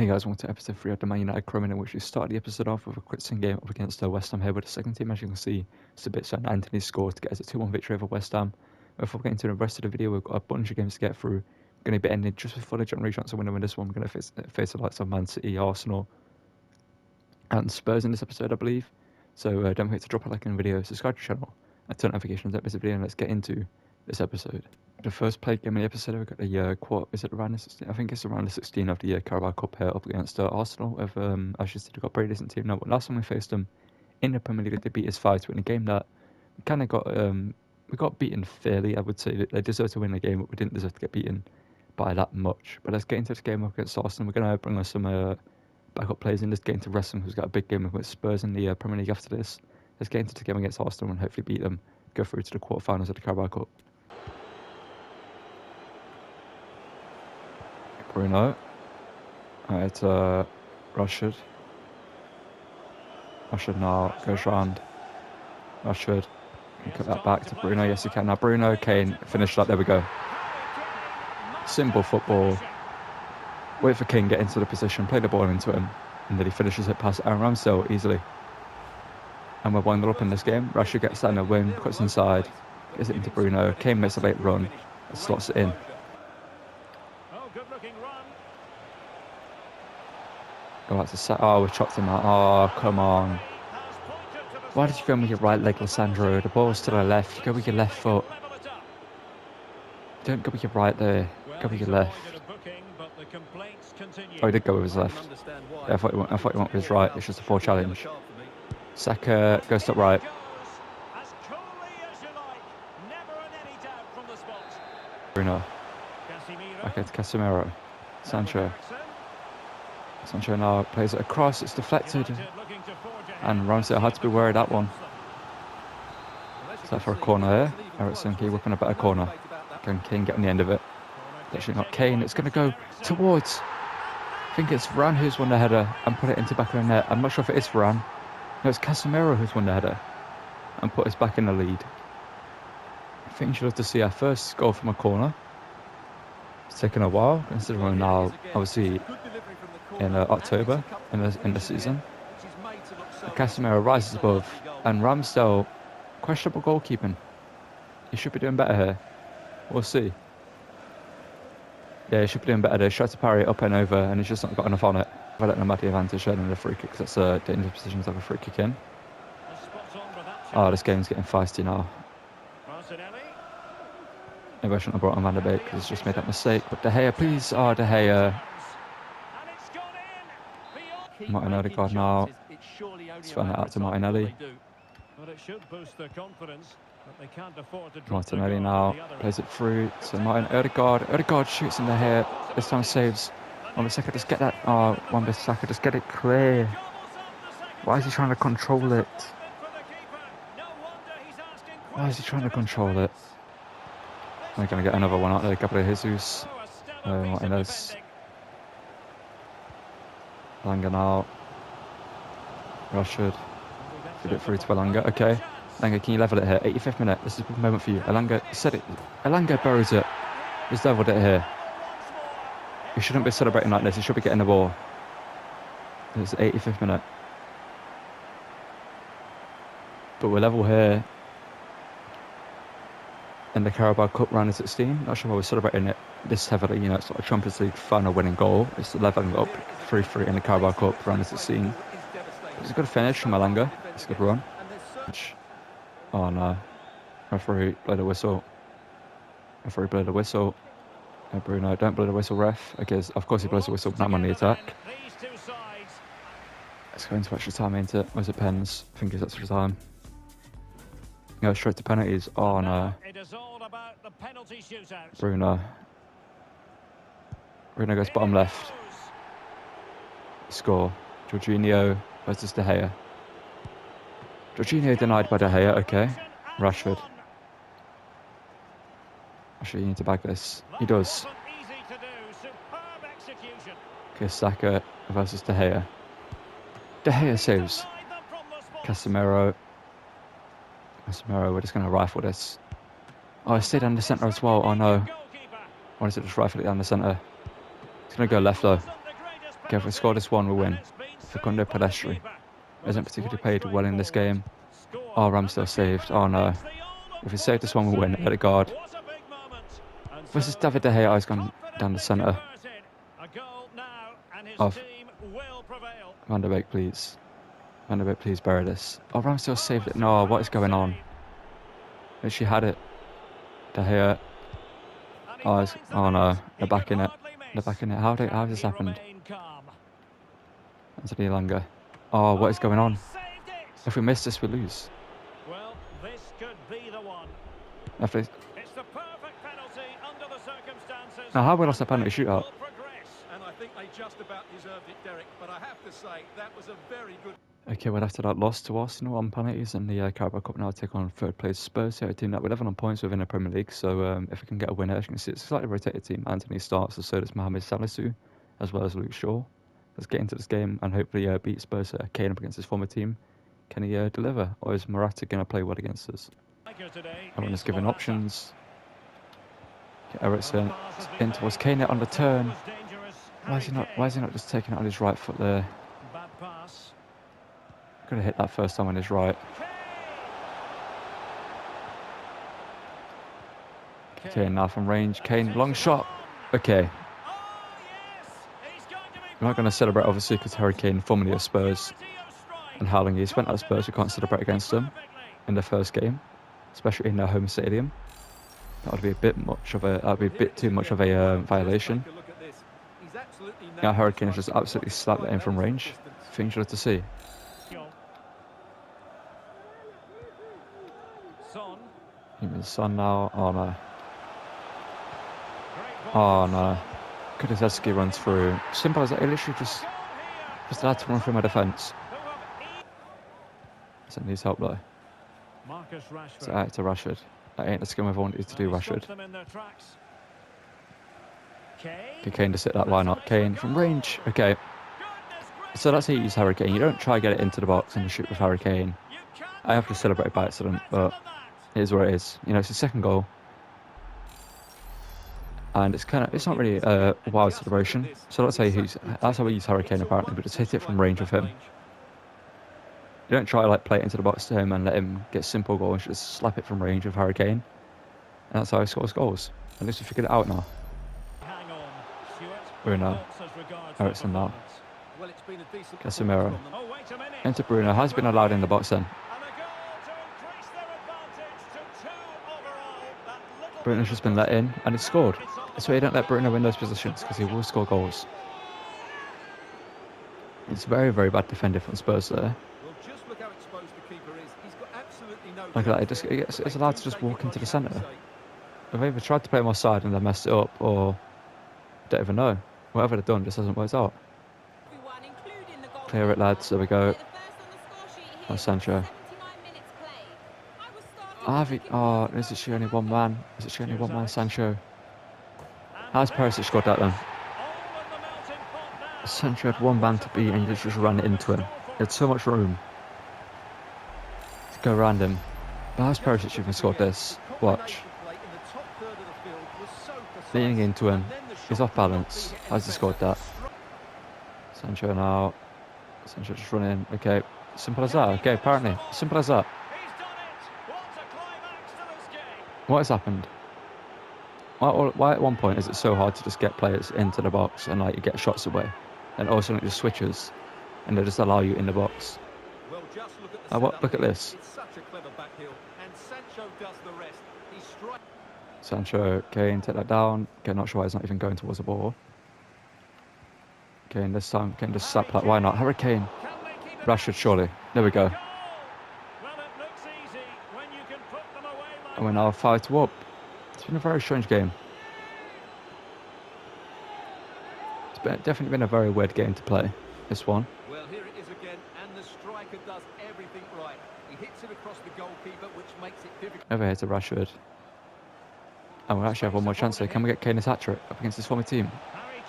Hey guys, welcome to episode 3 of the Man United Crewman, in which we started the episode off with a quick game up against West Ham here with the second team. As you can see, Sabitzer and Anthony scored to get us a 2-1 victory over West Ham. Before we get into the rest of the video, we've got a bunch of games to get through. We're going to be ending just before the general chance of winning this one. We're going to face the likes of Man City, Arsenal, and Spurs in this episode, I believe. So don't forget to drop a like on the video, subscribe to the channel, and turn notifications up this video, and let's get into this episode. The first played game in the episode, we got the is it around the 16? I think it's around the 16 of the Carabao Cup here up against Arsenal. With as you said, we've got a pretty decent team now. But last time we faced them in the Premier League, they beat us 5-2 in a game that we kind of got we got beaten fairly. I would say they deserved to win the game, but we didn't deserve to get beaten by that much. But let's get into this game up against Arsenal. We're gonna bring us some backup players in this game to wrestling, who's got a big game against Spurs in the Premier League after this. Let's get into the game against Arsenal and hopefully beat them, go through to the quarterfinals of the Carabao Cup. Bruno. Alright, Rashford. Rashford now goes round. Rashford. Cut that back to Bruno. Yes, he can. Now Bruno, Kane, finish that. There we go. Simple football. Wait for Kane, get into the position, play the ball into him, and then he finishes it past Aaron Ramsdale easily. And we're 1-0 up in this game. Rashford gets that in a win, cuts inside, gets it into Bruno. Kane makes a late run, slots it in. Go back to set. Oh, we've chopped him out. Oh, come on. Why did you go with your right leg, Lissandro? The ball's to the left. You go with your left foot. Don't go with your right there. Go with your left. Oh, he did go with his left. Yeah, I thought he went with his right. It's just a poor challenge. Saka goes to right. Bruno. Back into Casemiro. Sancho now plays it across, it's deflected, and Ramsdale had to be wary of that one. Is that for a corner here? Ericsson Key whipping a better corner. Can Kane get on the end of it? Actually not Kane, it's going to go towards, I think it's Varane who's won the header and put it into back of the net. I'm not sure if it is Varane. No, it's Casemiro who's won the header and put us back in the lead. I think you should love to see our first goal from a corner. It's taken a while, considering now, obviously, in October in the season. Casemiro rises above, and Ramsdale, questionable goalkeeping. He should be doing better here. We'll see. Yeah, he should be doing better there. He tried to parry it up and over, and he's just not got enough on it. If I let him have the advantage then in the free kick, because that's a dangerous position to have a free kick in. Oh, this game's getting feisty now. Maybe I shouldn't have brought on Van der Beek because he's just made that mistake. But De Gea, please. Oh, De Gea. Martin Odegaard now. Let's find that out to Martinelli. Martinelli now plays it through to Martin Odegaard. Odegaard shoots in De Gea. This time saves. Wan-Bissaka, just get that. Oh, Wan-Bissaka, just get it clear. Why is he trying to control it? Why is he trying to control it? We're going to get another one out there. Gabriel Jesus. Martinez. Elanga now. Rashford. Feed it through to Elanga. Okay. Elanga, can you level it here? 85th minute. This is a big moment for you. Elanga said it. Elanga buries it. He's leveled it here. He shouldn't be celebrating like this. He should be getting the ball. It's the 85th minute. But we're level here. In the Carabao Cup round of 16. Not sure why we're celebrating it this heavily. You know, it's like a Champions League final winning goal. It's levelling up 3-3 in the Carabao Cup round of 16. It's a good finish from Elanga. It's a good run. Oh no. Referee blew the whistle. Referee blew the whistle. No, Bruno, don't blow the whistle, ref. Okay, of course he blows the whistle, but I'm on the attack. Let's go into extra time, ain't it? Where's it, pens? I think it's extra time. Go straight to penalties. Oh no. Bruno. Bruno goes bottom left. Score. Jorginho versus De Gea. Jorginho denied by De Gea. Okay. Rashford. Actually, you need to bag this. He does. Okay, Saka versus De Gea. De Gea saves. Casemiro. Casemiro, we're just going to rifle this. Oh, it stayed down the centre as well. Oh no. Why does it just rifle it down the centre? It's going to go left though. Okay, if we score this one, we win. Facundo Pedestri hasn't particularly played well in this game. Oh, Ramsdale saved. Oh no. If we save this one, we win. At the guard. Versus David De Gea, he's gone down the centre. Off. Van der Beek, please. Van der Beek, please bury this. Oh, Ramsdale saved it. No, what is going on? She had it. De Gea. Oh no, they're back in it. They're back in it. How has this happened? Anthony Elanga. Oh, what is going on? If we miss this, we lose. Well, this could be the one. It's the perfect penalty under the circumstances. Now, how we lost a penalty shootout? And I think they just about deserved it, Derek. But I have to say, that was a very good... Okay, well, after that loss to Arsenal on penalties in the Carabao Cup, now take on third place Spurs. Here, a team that we're 11 on points within the Premier League. So if we can get a winner, as you can see, it's a slightly rotated team. Anthony starts, so does Mohamed Salisu, as well as Luke Shaw. Let's get into this game and hopefully beat Spurs. Kane up against his former team. Can he deliver, or is Morata going to play well against us? Everyone is given options. Ericsson in towards Kane on the turn. Why is he not just taking it on his right foot there? Could have hit that first time on his right. Okay, now from range, Kane, long shot. Okay. We're not going to celebrate obviously because Harry Kane, formerly of Spurs, and Howling, he spent at Spurs, we can't celebrate against them in the first game, especially in their home stadium. That would be a bit too much of a violation. Yeah, Harry Kane has just absolutely slapped that in from range. Things you'd love to see. Even Son now. Oh no. Oh no. Kulusevski runs through. Simple as that. He literally just had to run through my defence. So it needs help though. So out to Rashford. That ain't the skill I wanted to do, Rashford. Okay, Kane to sit that. Why not? Kane from range. Okay. So that's how you use Harry Kane. You don't try to get it into the box and shoot with Harry Kane. I have to celebrate by accident, but it is where it is. You know, it's the second goal. And it's not really a wild celebration. So that's how we use Harry Kane apparently, but just hit it from range with him. You don't try to play it into the box to him and let him get simple goals. Just slap it from range with Harry Kane. And that's how he scores goals. At least we figured it out now. Bruno. Ericsson now. Casemiro. Into Bruno. Has been allowed in the box then. Bruno's just been let in and it's scored. That's why you don't let Bruno in those positions, because he will score goals. It's very, very bad defending from Spurs there. Look at that, it's allowed to just walk into the centre. They've either tried to play him offside and they messed it up, or don't even know. Whatever they've done just hasn't worked out. Clear it, lads. There we go. Oh, Sancho. Oh, is it she only one man? Is it she only one man, Sancho? How's Perisic scored that then? Sancho had one man to beat and you just ran into him. He had so much room to go around him. But how's Perisic even scored this? Watch. Leaning into him. He's off balance. How's he scored that? Sancho now. Sancho just running. Okay. Simple as that. Okay, apparently. Simple as that. What has happened? Why at one point is it so hard to just get players into the box and you get shots away, and all of a sudden it just switches and they just allow you in the box? Look at this. Sancho, Kane, take that down. Okay, not sure why he's not even going towards the ball. Kane this time, Kane just slap that. Why not? Harry Kane. Rashford, surely. There we go. And we're now 5-2 up. It's been a very strange game. It's definitely been a very weird game to play, this one. Well, here it is again, and the striker does everything right. He hits it across the goalkeeper, which makes it difficult. Over here to Rashford. And we actually have one more chance here. Can we get Kane a hat-trick up against this former team?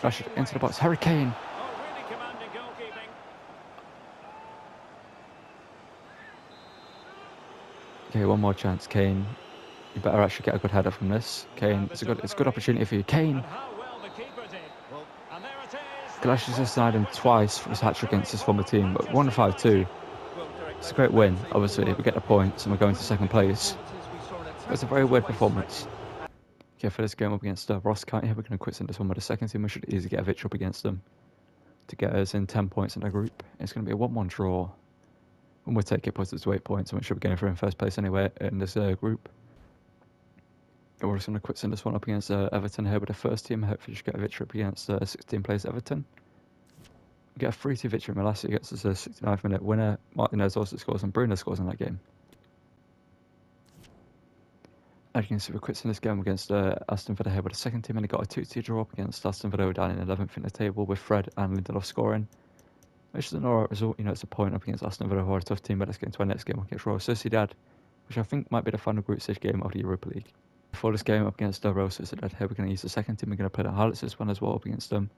Rashford into the box. Harry Kane. Okay, one more chance, Kane. You better actually get a good header from this. Kane, it's a good opportunity for you. Kane! Galatasaray just denied him twice for his hat-trick against his former team, but 1-5-2. It's a great win, obviously. We get the points and we're going to second place. But it's a very weird performance. Okay, for this game up against Ross County, we're going to quit this one with the second team. We should easily get a victory up against them to get us in 10 points in the group. It's going to be a 1-1 draw. When we take it, puts us to 8 points, and we should be going through in first place anyway in this group. We're just going to quit this one up against Everton here with the first team. Hopefully just get a victory up against 16th place Everton. We get a 3-2 victory. Malacia gets us a 69th minute winner. Martinez also scores and Bruno scores in that game. As you can see, we're quitting this game against Aston Villa here with the second team, and he got a 2-2 draw up against Aston Villa down in 11th in the table with Fred and Lindelof scoring. Which is an alright result. It's a point up against Aston Villa, who are a tough team, but let's get into our next game against Real Sociedad, which I think might be the final group stage game of the Europa League. Before this game up against Real Sociedad here, we're going to use the second team. We're going to play the highlights this one as well up against them.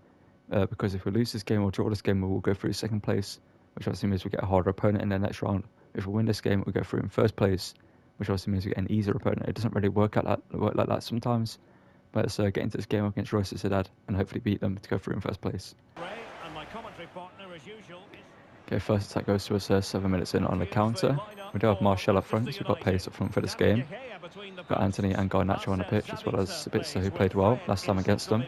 Because if we lose this game or draw this game, we will go through second place, which obviously means we get a harder opponent in the next round. If we win this game, we go through in first place, which obviously means we get an easier opponent. It doesn't really work like that sometimes. But let's get into this game against Real Sociedad and hopefully beat them to go through in first place. Okay, first attack goes to us 7 minutes in on the counter. We do have Martial up front, so we've got pace up front for this game. We've got Anthony and Garnacho on the pitch, as well as Sabitzer, who played well last time against them.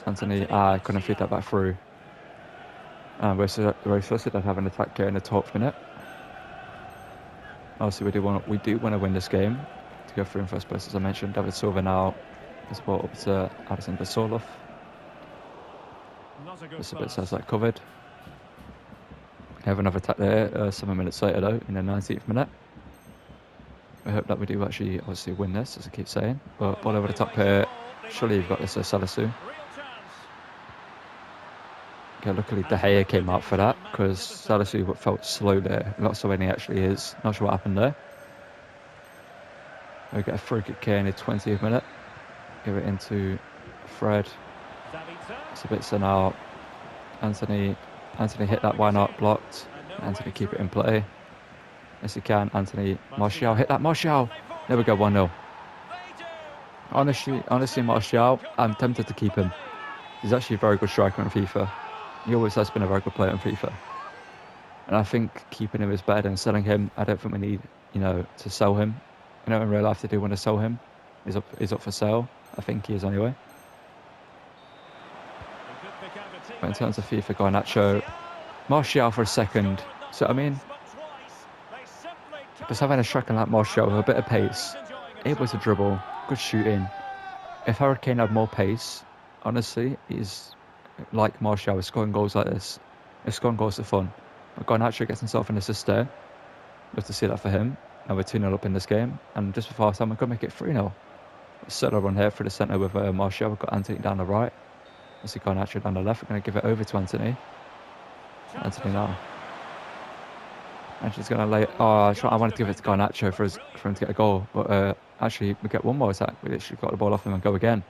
Anthony couldn't feed that back through. We're supposed to have an attack here in the 12th minute. Obviously, we do want to win this game to go through in first place, as I mentioned. David Silva now is brought up to Addison Basolov. Sabitzer has that covered. We have another attack there 7 minutes later, though, in the 19th minute. We hope that we do actually obviously win this, as I keep saying. But ball over the top here. Surely you've got this Salisu. Okay, luckily De Gea came out for that, because Salisu felt slow there. Not so when he actually is. Not sure what happened there. We get a free kick here in the 20th minute. Give it into Fred. It's a bit so now. Anthony hit that, why not? Blocked. Anthony keep it in play. Yes, he can. Anthony. Martial hit that. Martial. There we go, 1-0. Honestly, Martial, I'm tempted to keep him. He's actually a very good striker in FIFA. He always has been a very good player in FIFA. And I think keeping him is better than selling him. I don't think we need, to sell him. In real life they do want to sell him. He's up for sale. I think he is anyway. But in terms of FIFA, Garnacho, Martial for a second. So, I mean, just having a striker like Martial with a bit of pace, able to dribble, good shooting. If Harry Kane had more pace, honestly, he's like Martial is scoring goals like this. He's scoring goals for fun. But Garnacho gets himself an assist there. Love to see that for him. Now we're 2-0 up in this game. And just before half time, we're going to make it 3-0. Set a run here through the centre with Martial. We've got Anthony down the right. I see Garnacho down the left. We're going to give it over to Anthony. Anthony now. Actually, he's going to lay. I wanted to give it to Garnacho for him to get a goal, but actually we get one more attack. We literally got the ball off him and go again.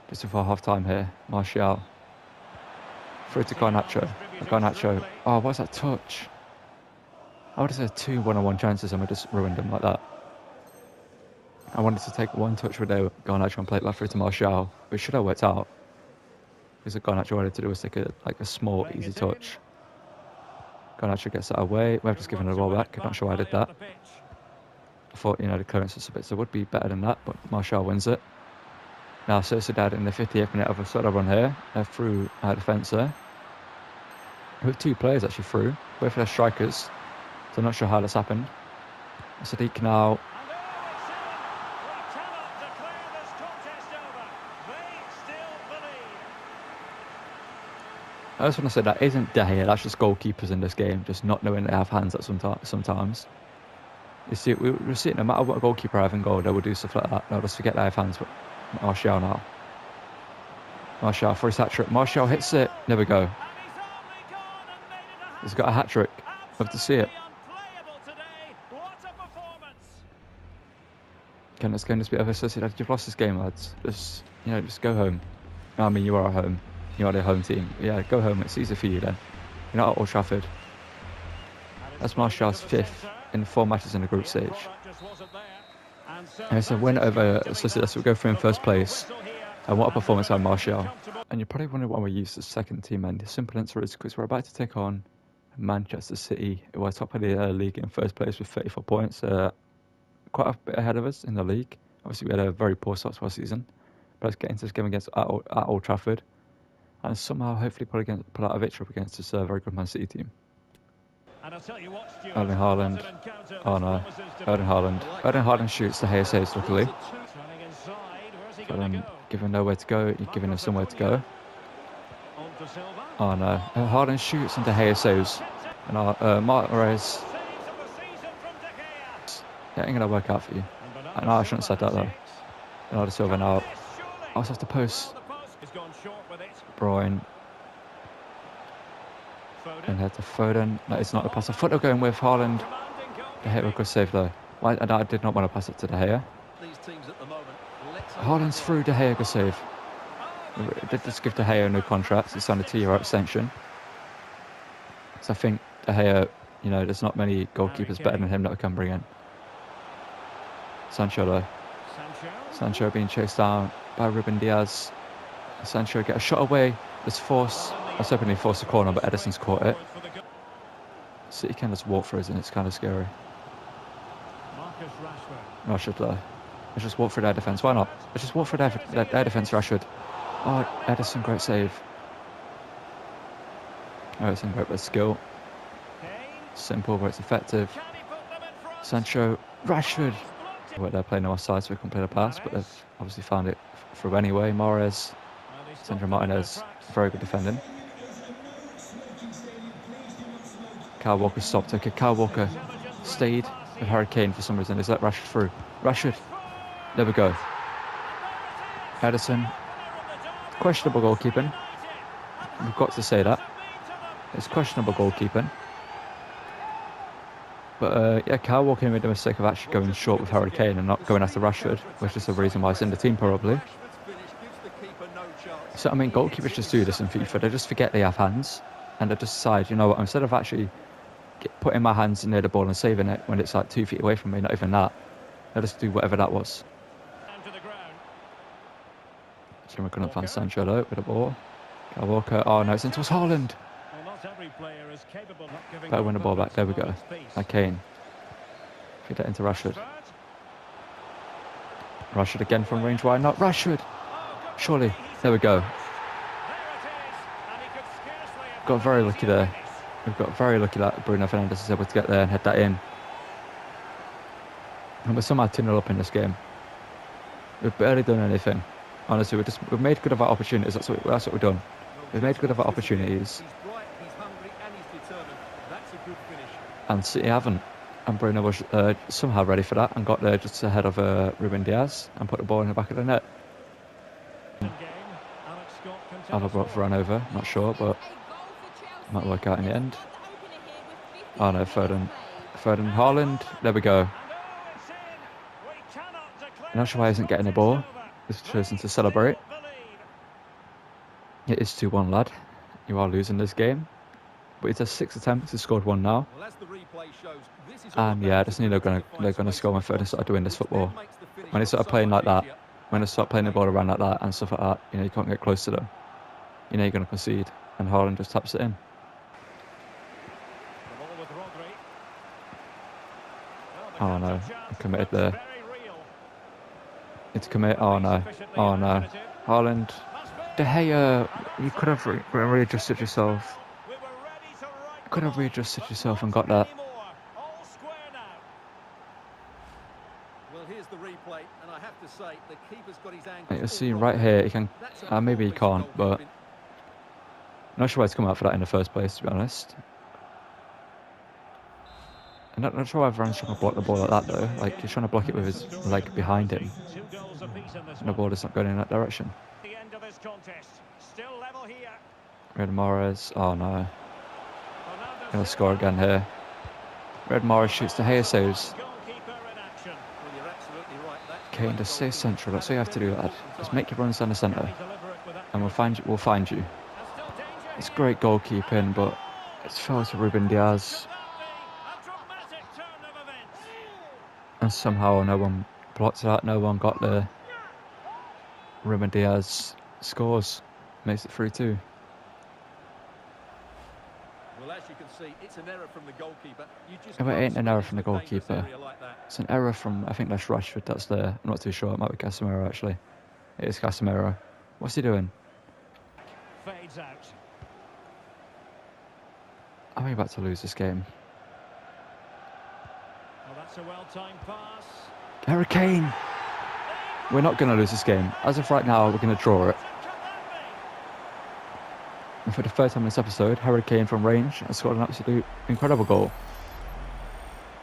Just before half time here, Martial through to Garnacho. Garnacho. Oh, what's that touch? I would have said 2 one-on-one chances and we just ruined them like that. I wanted to take one touch with Garnacho and play it back through to Martial, which should have worked out. Because what Garnacho wanted to do was take a small, easy touch. Garnacho gets that away. We've just given the ball back. I'm not sure why I did that. I thought, the clearance of Sabitzer would be better than that, but Martial wins it. Now, Sociedad in the 58th minute of a sort of run here. They're through our defence there. With 2 players actually through. Both of their strikers. So I'm not sure how this happened. Sadiq now. I just want to say that isn't De Gea, that's just goalkeepers in this game, just not knowing they have hands at sometimes. You see, we're seeing no matter what a goalkeeper have in goal, they will do stuff like that. They'll just forget they have hands. But Martial now. Martial for his hat-trick. Martial hits it. There we go. He's got a hat-trick. Love to see it. Can this game just be over? Sociedad, you've lost this game, lads. Just go home. I mean, you are at home. You are the home team. Yeah, go home. It's easy for you then. You're not at Old Trafford. That's Martial's 5th in 4 matches in the group stage. And it's a win over Sociedad, so we'll go through in first place. And what a performance by Martial. And you're probably wondering why we use the second team, and the simple answer is because we're about to take on Manchester City, who are top of the league in first place with 34 points, quite a bit ahead of us in the league. Obviously, we had a very poor start to our season, but let's get into this game at Old Trafford, and somehow, hopefully, pull out a victory up against this very good Man City team. Erling Haaland. Oh no, Erling Haaland. Erling Haaland shoots, De Gea saves, luckily. But giving nowhere to go, you're giving him somewhere to go. Oh no, Haaland shoots and De Gea saves. And Mahrez. It ain't gonna work out for you. I know I shouldn't have said that though. Bernardo Silva now. I was off the post. Bruyne. And head to Foden. No, it's not the pass. I thought they were going with Haaland. De Gea, a good save though. I did not want to pass it to De Gea. Haaland's through, De Gea, good save. Did just give De Gea no contract. He signed a 2-year extension. So I think De Gea, you know, there's not many goalkeepers better than him that we can bring in. Sancho though. Sancho being chased down by Ruben Diaz. Sancho get a shot away. There's force. I was hoping he forced the corner, but Ederson's caught it. City can just walk through it, and it's kind of scary. Rashford though. Let's just walk through their defence. Why not? Let's just walk through their defence, Rashford. Oh, Ederson, great save. Oh, it's in great bit of skill. Simple, but it's effective. Sancho, Rashford. Well, they're playing on our side, so we couldn't play the pass, but they've obviously found it through anyway. Mahrez, Sandro Martinez, very good defending. Kyle Walker stopped. Okay, Kyle Walker stayed with Harry Kane for some reason. He's let Rashford through. Rashford. There we go. Ederson. Questionable goalkeeping. We've got to say that. It's questionable goalkeeping. But yeah, Kyle Walker made the mistake of actually going short with Harry Kane and not going after Rashford, which is the reason why he's in the team probably. So I mean, goalkeepers just do this in FIFA. They just forget they have hands, and they just decide, you know what, instead of actually putting my hands near the ball and saving it when it's like 2 feet away from me, not even that, they just do whatever that was. So we're going to find Sancho though with the ball. Kyle Walker. Oh no, it's into us, Haaland. Better win the ball back. There we go. Like Kane. Feed that into Rashford. Rashford again from range. Why not? Rashford. Surely. There we go. Got very lucky there. We've got very lucky that Bruno Fernandes is able to get there and head that in. And we're somehow 2-0 up in this game. We've barely done anything. Honestly, we've made good of our opportunities. That's what we've done. We've made good of our opportunities. And City haven't. And Bruno was somehow ready for that and got there just ahead of Ruben Diaz and put the ball in the back of the net. Alba brought Varane over, not sure, but might work out in the end. Oh no, Foden, Haaland, there we go. I'm not sure why he isn't getting the ball. He's chosen to celebrate. It is 2-1, lad. You are losing this game. But it's a 6 attempts, he's scored 1 now. And yeah, I just knew they're gonna score when Foden started doing this football. When they start playing like that, when they start playing the ball around like that and stuff like that, you know, you can't get close to them. You know you're gonna concede, and Haaland just taps it in. Oh no, I'm committed there. It's commit. Oh no, oh no. Haaland, De Gea, you could have readjusted yourself. Could have readjusted yourself and got that. Well, here's the replay, and I have to say the keeper's got his Like you'll see right here, he can. Maybe he can't, but I'm not sure why he's come out for that in the first place, to be honest. I'm not sure why everyone's trying to block the ball like that though. Like he's trying to block it with his leg behind him, and the ball is not going in that direction. Red Mahrez. Oh no. Gonna score again here. Red Mahrez shoots. De Gea saves. Kane just stay central. That's what you have to do, lad. Just make your runs down the centre, and we'll find you. We'll find you. It's great goalkeeping, but it's fell to Ruben Diaz, and somehow no one blocked that. No one got there. Ruben Diaz scores, makes it 3-2. Well, as you can see, it's an error from the goalkeeper. You just If it can't ain't an spin error into from the a dangerous goalkeeper, area like that. it's an error from, I think that's Rashford that's there. I'm not too sure, it might be Casemiro actually. It is Casemiro. What's he doing? Fades out. Are we about to lose this game? Well, that's a well-timed pass. Harry Kane! We're not going to lose this game. As of right now, we're going to draw it. And for the third time in this episode, Harry Kane from range has scored an absolute incredible goal.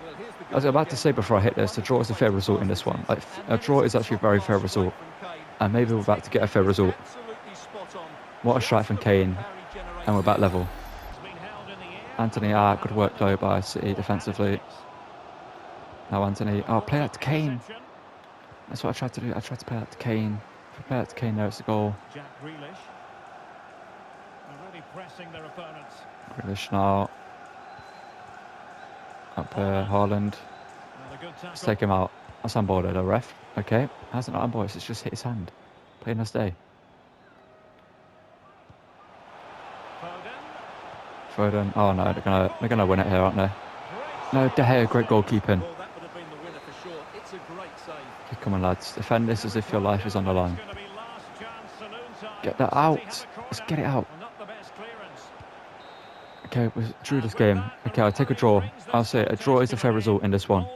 Well, here's the I was goal about to again. say before I hit this, the draw is a fair result in this one. Like, a draw is actually a very fair result. And maybe we're about to get a fair result. Absolutely spot on. What a strike from Kane. And we're back level. Anthony, good work though by City defensively. Now Anthony, play that to Kane. That's what I tried to do. I tried to play that to Kane. If I play that to Kane, there it's a goal. Jack Grealish. They're really pressing their opponents. Grealish now. Up Haaland. Let's take him out. That's unboarded, a ref. Okay. How's it not unboarded? It's just hit his hand. Play nice day. Foden. Oh no, they're gonna win it here, aren't they? No, De Gea, great goalkeeping. Well, that would have been the winner for sure. It's a great save. Okay, come on lads, defend this as if your life is on the line. Get that out. Let's get it out. Okay, we drew this game. Okay, I'll take a draw. I'll say a draw is a fair result in this one.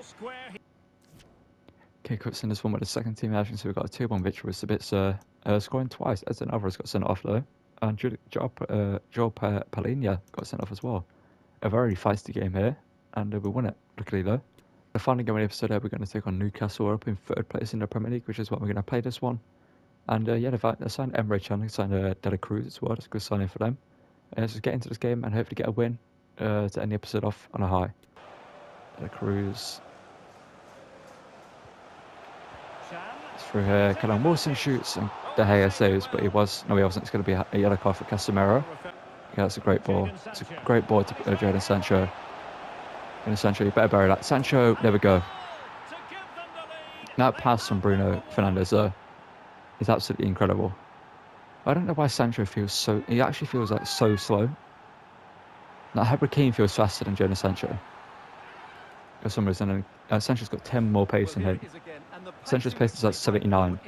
Okay, Cook's in this one with the second team action, so we've got a 2-1 victory with Sabitzer scoring twice. Edson Alvarez got sent off though. And Joe Palhinha got sent off as well. A very feisty game here, and we won it, luckily though. The final game of the episode, we're going to take on Newcastle. We're up in 3rd place in the Premier League, which is what we're going to play this one. And yeah, they signed Emre Can, they signed De La Cruz as well. That's a good signing for them. Let's just get into this game and hopefully get a win to end the episode off on a high. De La Cruz. It's through here. Callum Wilson shoots and De Gea saves, but he wasn't. It's going to be a yellow card for Casemiro. Yeah, that's a great ball. It's a great ball to Jadon Sancho. Jadon Sancho, you better bury that. Sancho, there we go. That pass from Bruno Fernandes though is absolutely incredible. I don't know why Sancho feels so. He actually feels like so slow. Like Harry Kane feels faster than Jadon Sancho for some reason. And Sancho's got 10 more pace than him. Sancho's pace is like 79.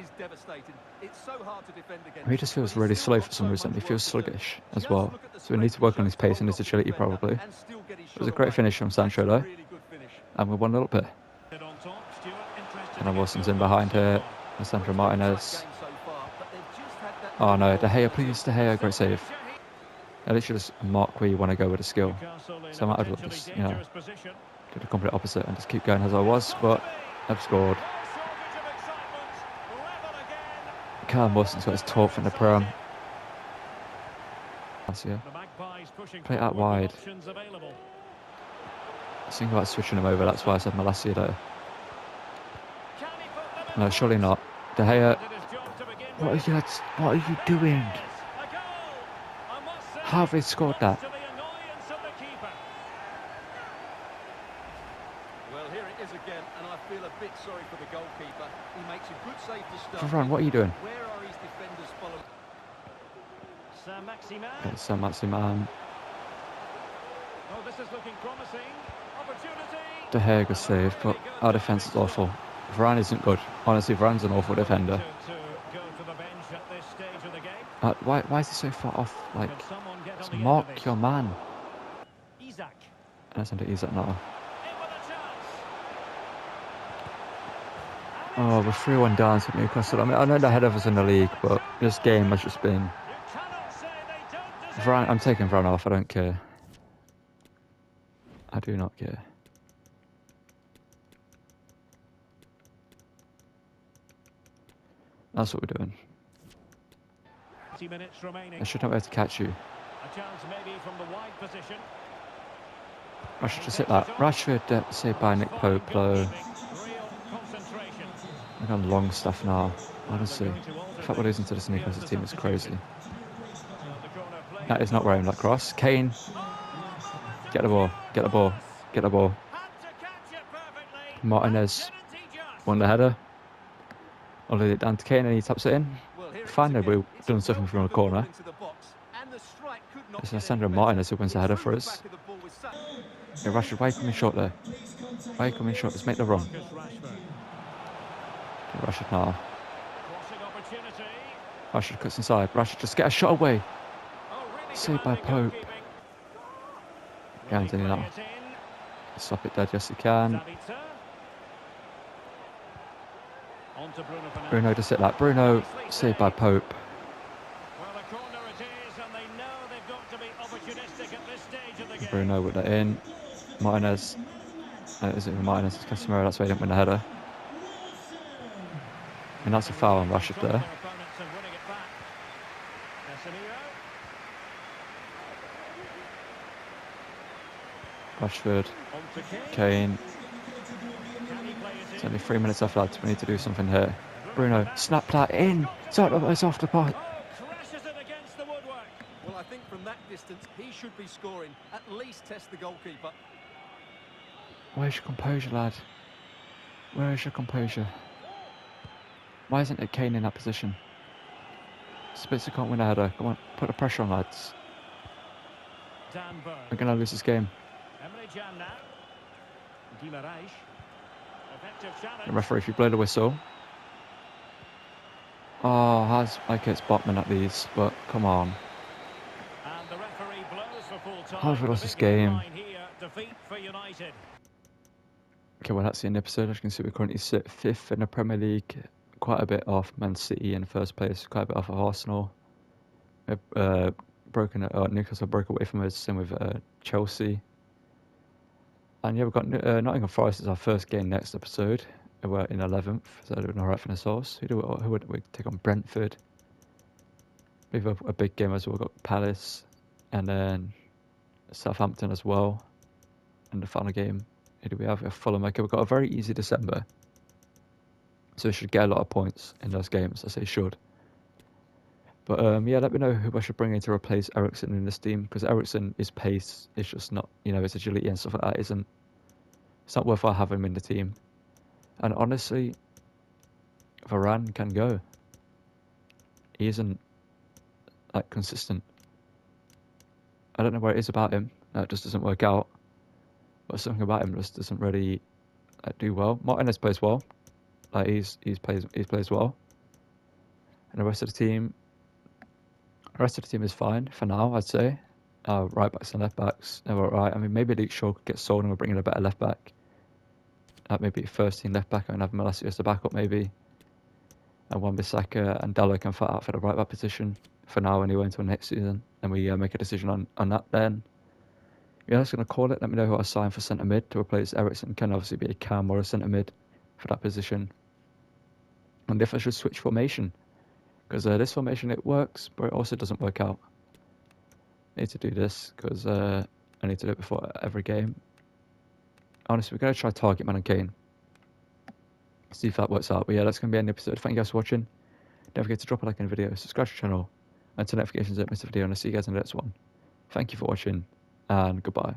He just feels really slow for some reason. He feels sluggish as well. So we need to work on his pace and his agility probably. It was a great finish from Sancho though. And we won a little bit. And Wilson's in behind here. Sandro Martinez. Oh no, De Gea, please, De Gea, great save. At least you just mark where you want to go with a skill. So I might have just, do the complete opposite and just keep going as I was, but I've scored. Callum Wilson's got his 12th in the Prem. Play it out wide. I was thinking about switching him over, that's why I said Malacia though. No, surely not. De Gea, what are you doing? How have they scored that? Well, here it is again, and I feel a bit sorry for the goalkeeper. He makes a good save to start. Varane, what are you doing? Where are his defenders following? Saint-Maximin. Okay, Saint-Maximin. Oh, this is looking promising. Opportunity. De Gea, good save, but our defence is awful. Varane isn't good. Honestly, Varane's an awful defender. Why is he so far off? Like, just mark your man. That's under Isak now. Oh, we're 3-1 down to Newcastle. I mean, I know they're ahead of us in the league, but this game has just been... Varane, I'm taking Varane off, I don't care. I do not care. That's what we're doing. I should not be able to catch you. A chance maybe from the wide position. I should just hit that. Rashford saved by Nick Pope though. We've got long stuff now, honestly. The fact we're losing to this Newcastle team is crazy. That is not where I aim that cross. Kane. Get the ball, get the ball, get the ball. Martinez won the header. I'll lead it down to Kane and he taps it in. Well, here it is finally again. we've It's done a something from a well-delivered ball corner. into the box, and the strike could not It's get Sandro any better. Martinez who wins the He header threw for the us. back of the ball with such... Yeah, Rashford, why are you coming short there? Why are you coming short? Let's make the run. Marcus Rashford. Okay, Rashford now. Crossing opportunity. Rashford cuts inside. Rashford, just get a shot away. Oh, really Saved by commanding Pope. goalkeeping. Yeah, Will he Anthony play now. it in? Stop it dead, yes he can. Sabitzer. On to Bruno Fernandes. Bruno just hit that. Bruno, Nicely saved by saved. Pope. Well, a corner it is, and they know they've got to be opportunistic at this stage of the game. Bruno with that in. Martinez. Is it Martinez? It's Casemiro, that's why he didn't win the header. And that's a foul on Rashford there. Their opponents and winning it back. Casemiro. Rashford, On to Kane. Kane. Can he play it There's in? only 3 minutes left, lads. We need to do something here. Bruno, Fernandes. snap that in. It's off the pot. Oh, crashes it against the woodwork. Well, I think from that distance, he should be scoring. At least test the goalkeeper. Where's your composure, lad? Where is your composure? Why isn't it Kane in that position? Spitzer can't win a header. Come on, put the pressure on, lads. Dan Burn. We're going to lose this game. Emre Can now. Guimaraes. Effective The challenge. referee, if you blow the whistle. Oh, has like it's Botman at these, but come on. And the referee blows for full time. How have we The lost this big headline game? here, defeat for United. Okay, well, that's the end of the episode. As you can see, we currently sit 5th in the Premier League. Quite a bit off Man City in first place, quite a bit off of Arsenal. We've Newcastle broke away from us, same with Chelsea. And yeah, we've got Nottingham Forest as our first game next episode. We're in 11th, so they're doing alright for themselves. Who would we take on? Brentford. We've got a big game as well. We've got Palace and then Southampton as well. And the final game, who do we have? We have Fulham. Okay, we've got a very easy December. So we should get a lot of points in those games, I say should. But yeah, let me know who I should bring in to replace Eriksen in this team, because Eriksen, his pace is just not, his agility and stuff like that it's not worthwhile having him in the team. And honestly, Varane can go. He isn't like consistent. I don't know what it is about him that just doesn't work out. But something about him just doesn't really do well. Martinez plays well. Like he plays well. And the rest of the team is fine for now, I'd say. Right backs and left backs, they're alright. I mean, maybe Luke Shaw could get sold and we're bringing a better left back. Maybe first team left back and have Malacia as the backup, maybe. And Wan-Bissaka and Dallo can fight out for the right back position for now anyway until next season. And we make a decision on that then. Yeah, that's going to call it. Let me know who I sign for centre mid to replace Eriksen. Can obviously be a cam or a centre mid for that position. And if I should switch formation. Because this formation, it works, but it also doesn't work out. I need to do this because I need to do it before every game. Honestly, we're going to try target man and Kane. See if that works out. But yeah, that's going to be the end of the episode. Thank you guys for watching. Don't forget to drop a like on the video, subscribe to the channel, and turn notifications so don't miss a video, and I'll see you guys in the next one. Thank you for watching, and goodbye.